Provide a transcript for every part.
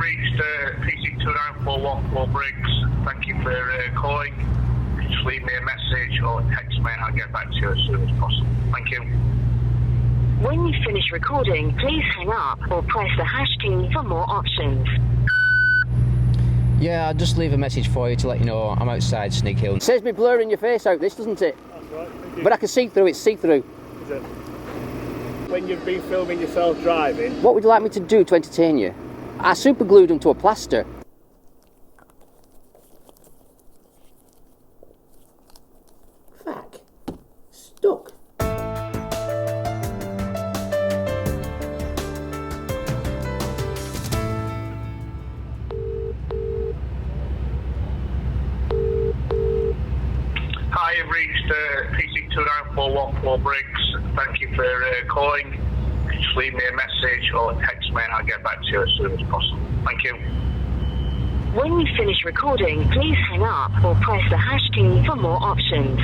reached PC29414 Briggs. Thank you for calling. Just leave me a message or text me and I'll get back to you as soon as possible. Thank you. When you finish recording, please hang up or press the hash key for more options. Yeah, I'll just leave a message for you to let you know I'm outside Sneak Hill. It says me blurring your face out, this, doesn't it? That's right, thank you. But I can see through, it's see-through. Is it? When you've been filming yourself driving... What would you like me to do to entertain you? I super glued them to a plaster. Fuck. Stuck. Hi, you've reached PC29414 Briggs. Thank you for calling. Just leave me a message or text me and I'll get back to you as soon as possible. Thank you. When you finish recording, please hang up or press the hash key for more options.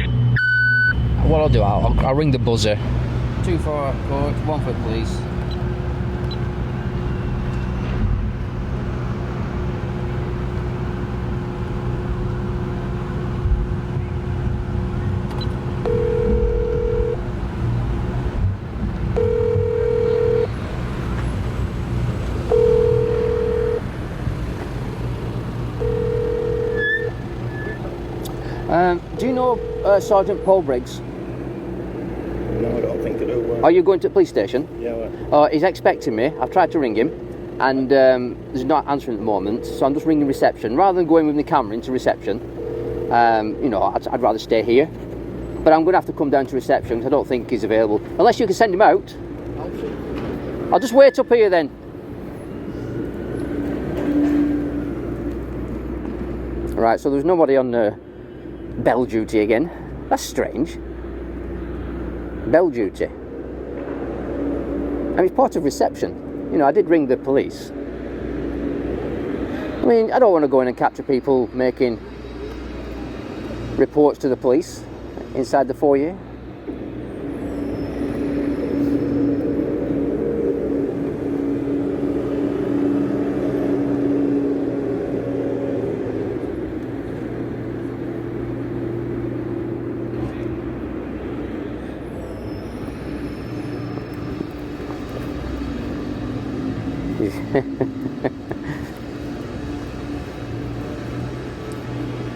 What I'll do, I'll ring the buzzer. 2 for court, 1 for police. Do you know Sergeant Paul Briggs? No, I don't think I do. Are you going to the police station? Yeah, well. He's expecting me. I've tried to ring him and he's not answering at the moment, so I'm just ringing reception. Rather than going with my camera into reception, you know, I'd rather stay here. But I'm going to have to come down to reception because I don't think he's available. Unless you can send him out. I'll just wait up here then. Right, so there's nobody on bell duty again. That's strange. Bell duty. I mean, it's part of reception. You know, I did ring the police. I mean, I don't want to go in and capture people making reports to the police inside the foyer.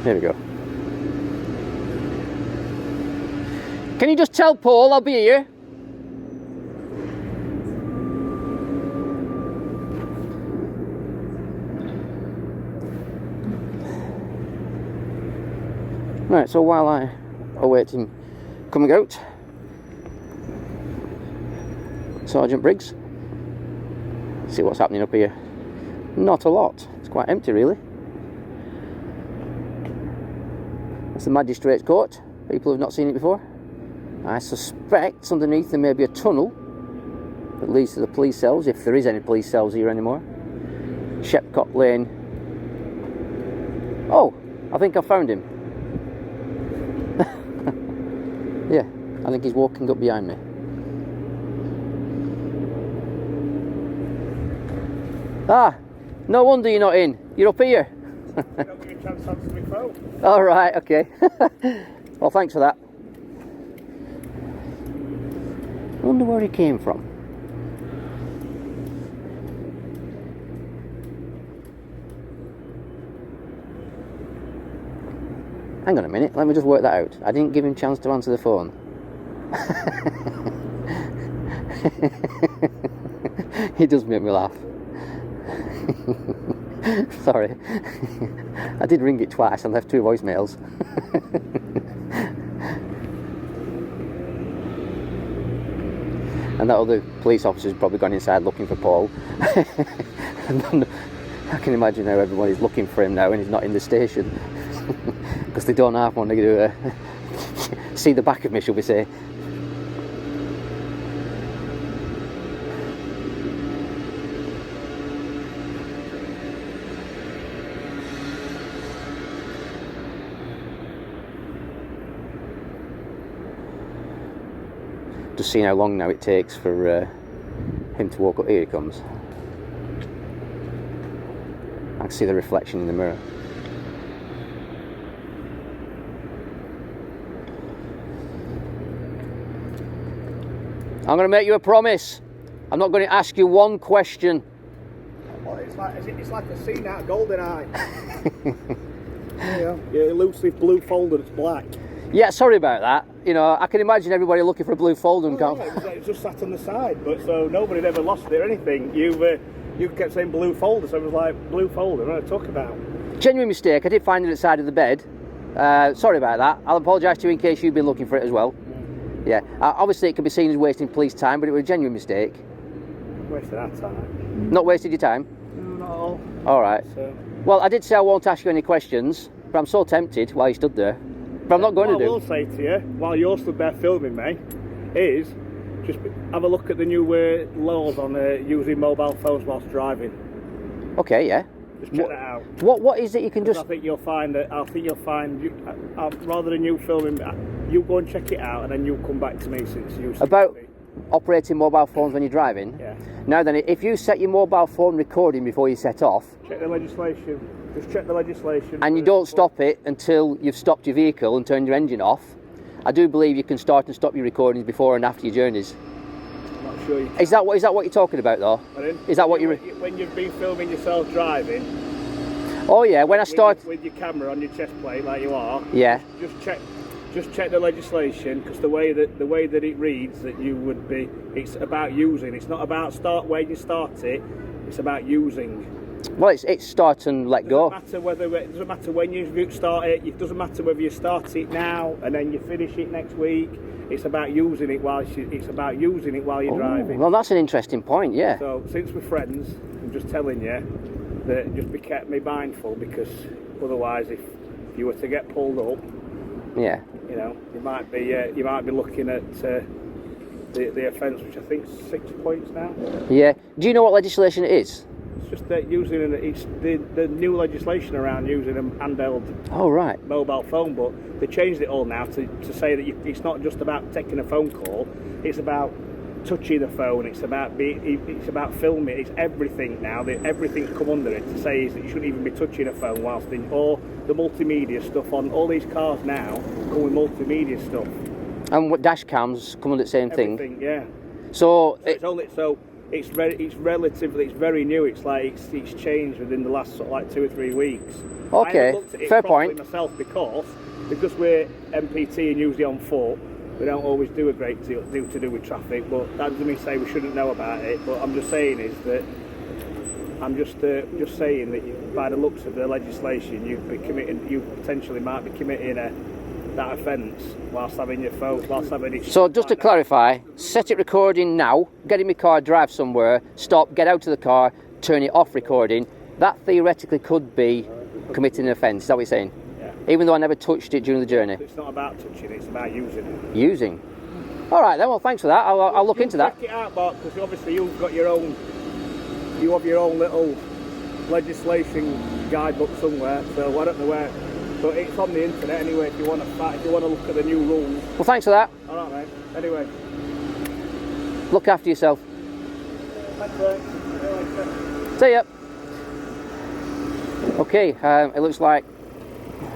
There we go. Can you just tell Paul I'll be here? Right, so while I await him coming out, Sergeant Briggs, see what's happening up here. Not a lot. It's quite empty, really. That's the Magistrates Court. People have not seen it before. I suspect underneath there may be a tunnel that leads to the police cells, if there is any police cells here anymore. Shepcott Lane. Oh, I think I found him. Yeah, I think he's walking up behind me. Ah, no wonder you're not in. You're up here. Don't give me a chance to answer my phone. All right, okay. Well, thanks for that. I wonder where he came from. Hang on a minute, let me just work that out. I didn't give him a chance to answer the phone. He does make me laugh. Sorry. I did ring it twice and left 2 voicemails. And that other police officer's probably gone inside looking for Paul. And then I can imagine how everybody's looking for him now and he's not in the station. Because they don't half want to see the back of me, shall we say. Just seeing how long now it takes for him to walk up. Here he comes. can see the reflection in the mirror. I'm going to make you a promise. I'm not going to ask you one question. Well, it's like a scene out of GoldenEye. Yeah, your elusive blue folder that's black. Yeah, sorry about that. You know, I can imagine everybody looking for a blue folder and can't. It was just sat on the side, but so nobody had ever lost it or anything. You kept saying blue folder, so it was like, blue folder, what do I talk about? Genuine mistake. I did find it at the side of the bed. Sorry about that. I'll apologise to you in case you've been looking for it as well. Yeah, obviously it can be seen as wasting police time, but it was a genuine mistake. Wasted our time. Not wasted your time? No, not at all. Alright. So. Well, I did say I won't ask you any questions, but I'm so tempted while you stood there. But I'm not going to do. What I will say to you, while you're stood there filming me, is just have a look at the new laws on using mobile phones whilst driving. Okay, yeah. Just check that out. What is it you can just... I think you'll find rather than you filming, you go and check it out and then you come back to me since you... About operating mobile phones when you're driving? Yeah. Now then, if you set your mobile phone recording before you set off... Check the legislation. Just check the legislation. And you don't stop it until you've stopped your vehicle and turned your engine off. I do believe you can start and stop your recordings before and after your journeys. I'm not sure you can. Is that what you're talking about though? Is that what when you've been filming yourself driving? Oh yeah, when I start with your camera on your chest plate like you are. Yeah. Just check the legislation, because the way that it reads that you would be, it's about using. It's not about when you start it. It's about using. Well, it's start and let go. It doesn't matter when you start it. It doesn't matter whether you start it now and then you finish it next week. It's about using it while you're driving. Well, that's an interesting point. Yeah. So since we're friends, I'm just telling you that just be mindful, because otherwise, if you were to get pulled up, yeah, you know, you might be looking at the offence, which I think is 6 points now. Yeah. Do you know what legislation it is? It's just that it's the new legislation around using a handheld mobile phone, but they changed it all now to say that it's not just about taking a phone call, it's about touching the phone, it's about filming, it's everything now, everything come under it, to say is that you shouldn't even be touching a phone whilst in, or the multimedia stuff on all these cars now come with multimedia stuff. And what dash cams come under the same everything, thing? Yeah. So it's very new. It's like it's changed within the last sort of like 2 or 3 weeks. Okay, fair point. Myself, because we're MPT and usually on foot, we don't always do a great deal to do with traffic. But that doesn't mean to say we shouldn't know about it. But I'm just saying is that just saying that by the looks of the legislation, you potentially might be committing that offence whilst having your phone, whilst having it. So just to clarify, set it recording now, get in my car, drive somewhere, stop, get out of the car, turn it off recording. That theoretically could be committing an offence. Is that what you're saying? Yeah. Even though I never touched it during the journey. It's not about touching it; it's about using it. Using. All right then. Well, thanks for that. I'll look into that. Check it out, Mark, because obviously you've got your own. You have your own little legislation guidebook somewhere. So I don't know where. But it's on the internet anyway. If you want to look at the new rules. Well, thanks for that. All right, mate. Anyway, look after yourself. Thanks, mate. See ya. Okay, it looks like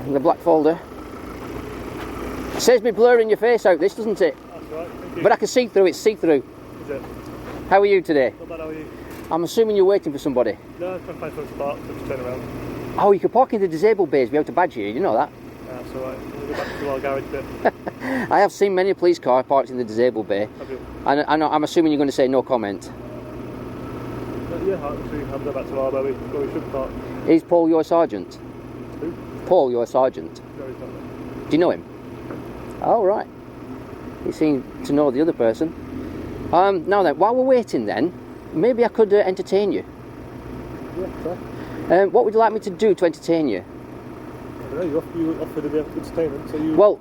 the black folder. It says me blurring your face out. This doesn't it? That's right. Thank you. But I can see through. It's see through. Is it? How are you today? Not bad. How are you? I'm assuming you're waiting for somebody. No, I'm trying to find some spot to just turn around. Oh, you can park in the disabled bays without a badge here, you know that? That's alright. We'll go back to our garage bit. I have seen many police cars parked in the disabled bay. Have you? And I'm assuming you're going to say no comment. Yeah, actually, I'll go back to our where we should park. Is Paul your sergeant? Who? Paul your sergeant? No, he's not there. Do you know him? Oh, right. You seem to know the other person. Now then, while we're waiting then, maybe I could entertain you. Yeah, sure. What would you like me to do to entertain you? I don't know, you offered a bit of entertainment, so you... Well,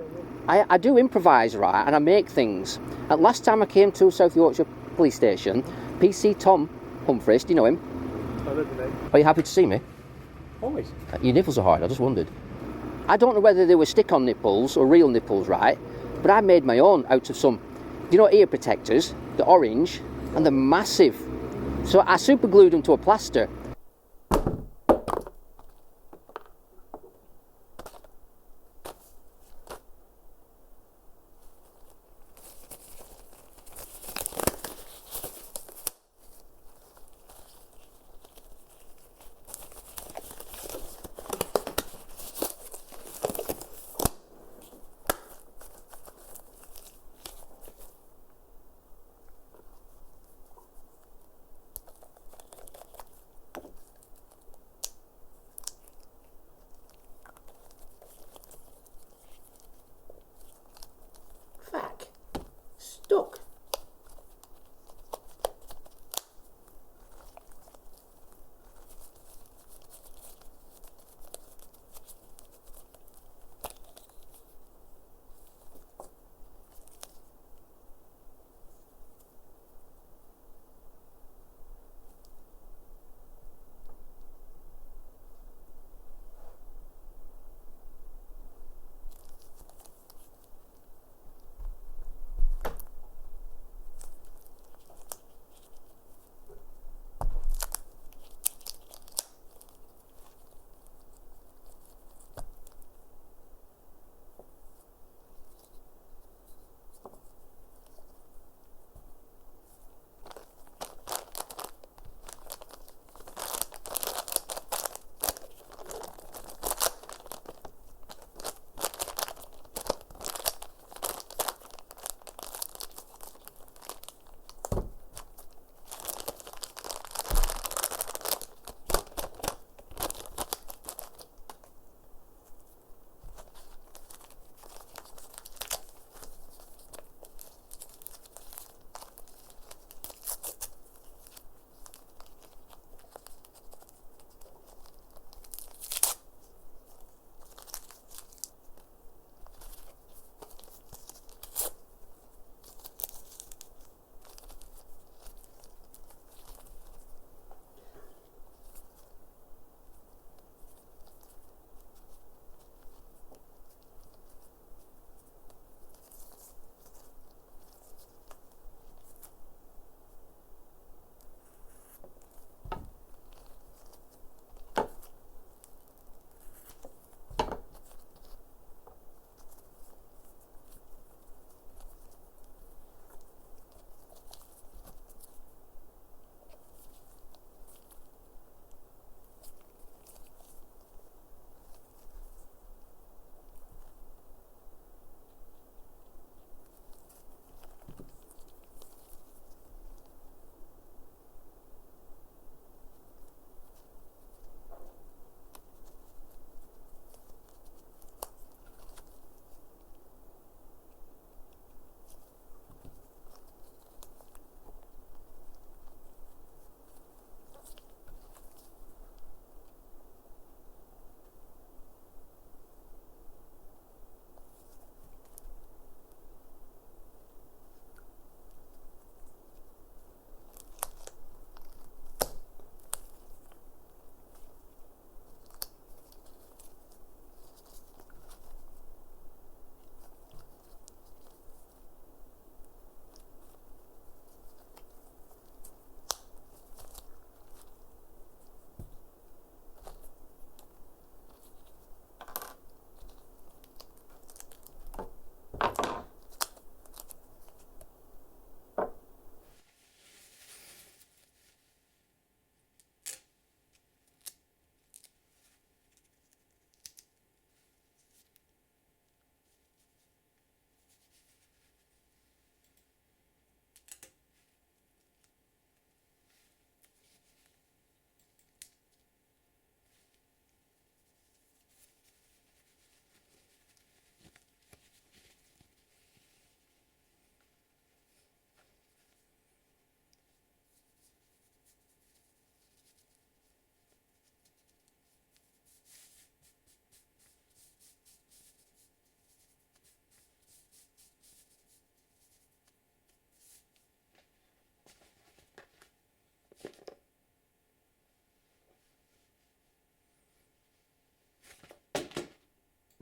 I do improvise, right, and I make things. And last time I came to South Yorkshire Police Station, PC Tom Humphreys, do you know him? I know the name. Are you happy to see me? Always. Your nipples are hard, I just wondered. I don't know whether they were stick-on nipples or real nipples, right? But I made my own out of some, do you know, ear protectors, the orange, and the massive. So I super glued them to a plaster.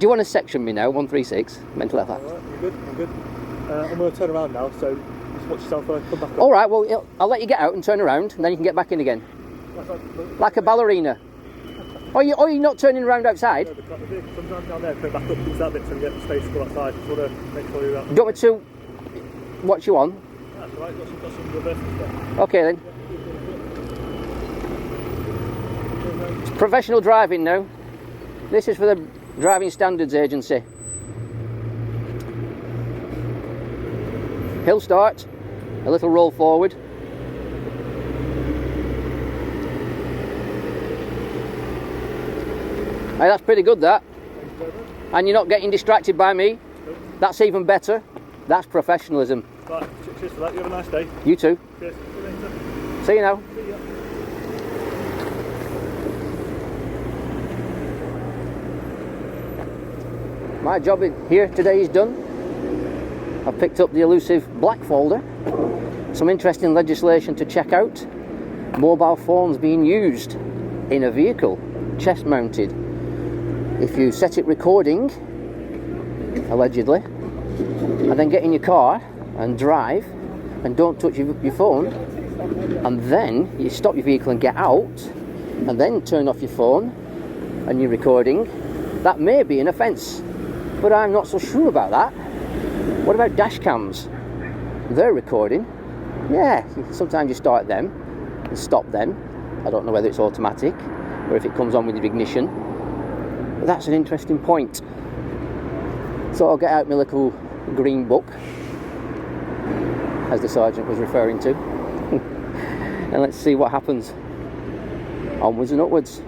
you want to section me now? 136, mental health act. Alright, you're good, I'm good. I'm going to turn around now, so just watch yourself come back up. Alright, well, I'll let you get out and turn around, and then you can get back in again. Like a ballerina. Or you're not turning around outside? No, sometimes down there, come back up into that bit so we get the space to go outside. Just want to make sure you're out. Do you want me to watch you on? That's alright, got some reverse stuff. Okay then. It's professional driving now. This is for the Driving Standards Agency. Hill start, a little roll forward. Hey, that's pretty good, that. And you're not getting distracted by me. That's even better. That's professionalism. Right, cheers for that. You have a nice day. You too. Cheers. See you later. See you now. See ya. My job here today is done. I've picked up the elusive black folder. Some interesting legislation to check out. Mobile phones being used in a vehicle, chest mounted. If you set it recording, allegedly, and then get in your car and drive and don't touch your phone, and then you stop your vehicle and get out and then turn off your phone and you're recording, that may be an offence, but I'm not so sure about that. What about dash cams? They're recording. Yeah, sometimes you start them and stop them. I don't know whether it's automatic or if it comes on with your ignition. But that's an interesting point. So I'll get out my little green book, as the sergeant was referring to, and let's see what happens. Onwards and upwards.